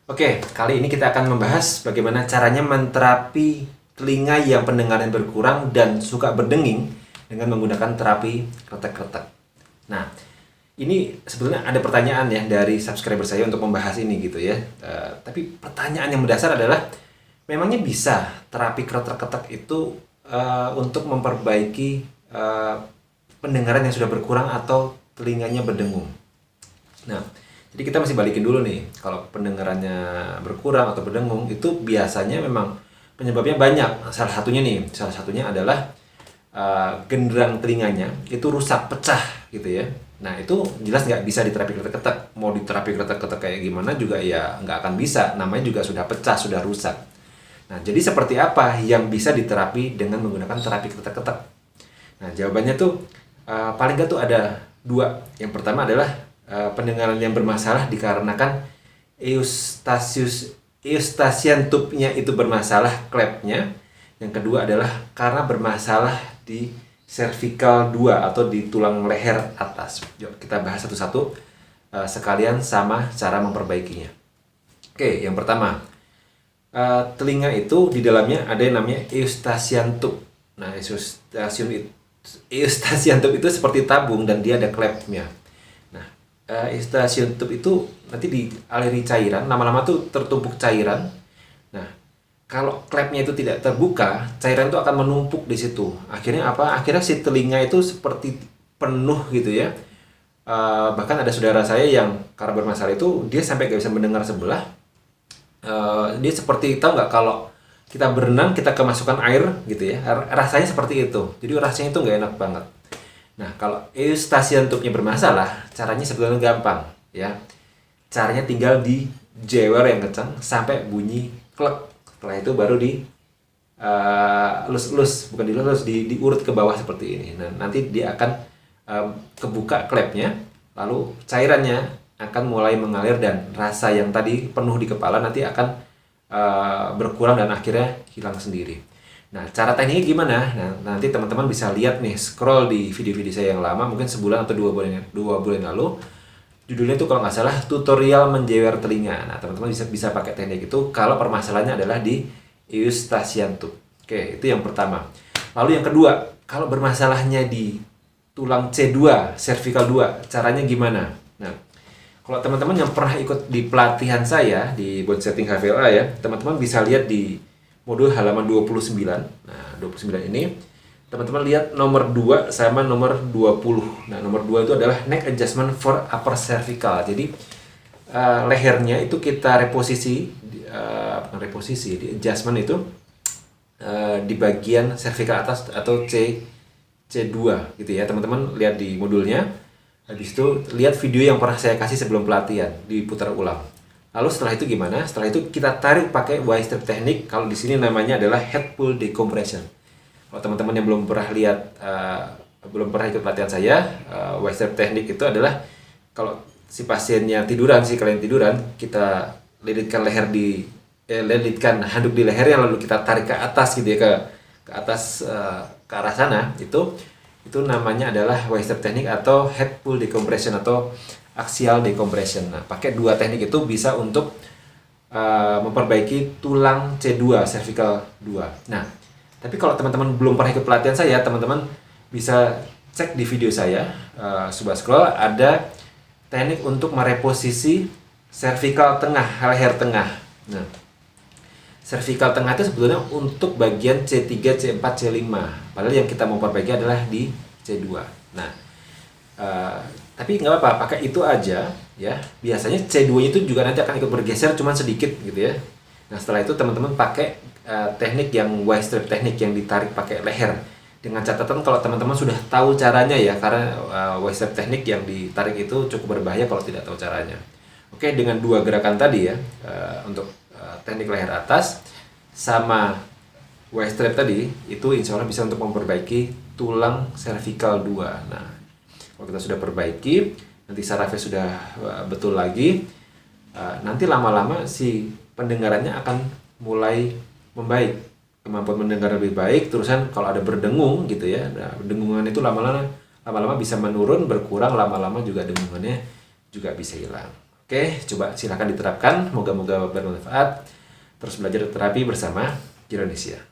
Oke, kali ini kita akan membahas bagaimana caranya menterapi telinga yang pendengaran berkurang dan suka berdenging dengan menggunakan terapi kretek-kretek. Nah, ini sebetulnya ada pertanyaan ya dari subscriber saya untuk membahas ini gitu ya. Tapi pertanyaan yang mendasar adalah, memangnya bisa terapi kretek-kretek itu untuk memperbaiki pendengaran yang sudah berkurang atau telinganya berdengung? Nah, jadi kita masih balikin dulu nih, kalau pendengarannya berkurang atau berdengung itu biasanya memang penyebabnya banyak. Salah satunya adalah genderang telinganya itu rusak, pecah gitu ya. Nah itu jelas nggak bisa diterapi ketek-ketek. Mau diterapi ketek-ketek kayak gimana juga ya nggak akan bisa. Namanya juga sudah pecah, sudah rusak. Nah jadi seperti apa yang bisa diterapi dengan menggunakan terapi ketek-ketek? Nah jawabannya tuh paling nggak tuh ada dua. Yang pertama adalah pendengaran yang bermasalah dikarenakan eustasian tube-nya itu bermasalah, klepnya. Yang kedua adalah karena bermasalah di cervical 2 atau di tulang leher atas. Yuk kita bahas satu-satu sekalian sama cara memperbaikinya. Oke, yang pertama, telinga itu di dalamnya ada yang namanya eustasian tube. Nah, eustasian tube itu seperti tabung dan dia ada klepnya. Eustasian tube itu nanti dialiri cairan, lama-lama tuh tertumpuk cairan. Nah, kalau klepnya itu tidak terbuka, cairan itu akan menumpuk di situ. Akhirnya apa? Akhirnya si telinga itu seperti penuh gitu ya. Bahkan ada saudara saya yang karena bermasalah itu, dia sampai gak bisa mendengar sebelah. Dia seperti, tahu nggak kalau kita berenang, kita kemasukan air gitu ya. Rasanya seperti itu. Jadi rasanya itu nggak enak banget. Nah, kalau eustasian tube-nya bermasalah, caranya sebetulnya gampang ya. Caranya tinggal di jewer yang kencang sampai bunyi klek. Setelah itu baru di diurut ke bawah seperti ini. Nah, nanti dia akan kebuka klepnya, lalu cairannya akan mulai mengalir dan rasa yang tadi penuh di kepala nanti akan berkurang dan akhirnya hilang sendiri. Nah, cara tekniknya gimana? Nah, nanti teman-teman bisa lihat nih, scroll di video-video saya yang lama, mungkin sebulan atau 2 bulan lalu. Judulnya itu kalau nggak salah, tutorial menjewer telinga. Nah, teman-teman bisa pakai teknik itu kalau permasalahannya adalah di eustasian tube. Oke, itu yang pertama. Lalu yang kedua, kalau bermasalahnya di tulang C2, cervical 2, caranya gimana? Nah, kalau teman-teman yang pernah ikut di pelatihan saya di Bone Setting HVLA ya, teman-teman bisa lihat di modul halaman 29. Nah, 29 ini teman-teman lihat nomor 2 sama nomor 20. Nah, nomor 2 itu adalah neck adjustment for upper cervical. Jadi lehernya itu kita reposisi, di adjustment itu di bagian cervical atas atau C2 gitu ya. Teman-teman lihat di modulnya. Habis itu lihat video yang pernah saya kasih sebelum pelatihan, diputar ulang. Lalu setelah itu gimana? Setelah itu kita tarik pakai Y-strip teknik. Kalau di sini namanya adalah head pull decompression. Kalau teman-teman yang belum pernah lihat, belum pernah ikut pelatihan saya, Y-strip teknik itu adalah kalau si pasiennya tiduran, si klien tiduran, kita lilitkan lilitkan handuk di lehernya, lalu kita tarik ke atas gitu ya, ke atas, ke arah sana. Itu namanya adalah Y-strip teknik atau head pull decompression atau axial decompression. Nah, pakai dua teknik itu bisa untuk memperbaiki tulang C2, cervical 2. Nah, tapi kalau teman-teman belum pernah ikut pelatihan saya, teman-teman bisa cek di video saya, coba scroll, ada teknik untuk mereposisi cervical tengah, leher tengah. Nah, cervical tengah itu sebetulnya untuk bagian C3, C4, C5. Padahal yang kita mau perbaiki adalah di C2. Nah, tapi nggak apa-apa, pakai itu aja ya. Biasanya C2 itu juga nanti akan ikut bergeser, cuman sedikit gitu ya. Nah, setelah itu teman-teman pakai teknik yang Y-strip teknik yang ditarik pakai leher. Dengan catatan kalau teman-teman sudah tahu caranya ya, karena Y-strip teknik yang ditarik itu cukup berbahaya kalau tidak tahu caranya. Oke, dengan dua gerakan tadi ya, untuk teknik leher atas sama Y-strip tadi, itu insya Allah bisa untuk memperbaiki tulang cervical 2. Nah, kalau kita sudah perbaiki, nanti sarafnya sudah betul lagi, nanti lama-lama si pendengarannya akan mulai membaik, kemampuan mendengar lebih baik. Terusan kalau ada berdengung gitu ya, nah, dengungan itu lama-lama bisa menurun, berkurang, lama-lama juga dengungannya juga bisa hilang. Oke, coba silahkan diterapkan. Moga-moga bermanfaat. Terus belajar terapi bersama Gironesia.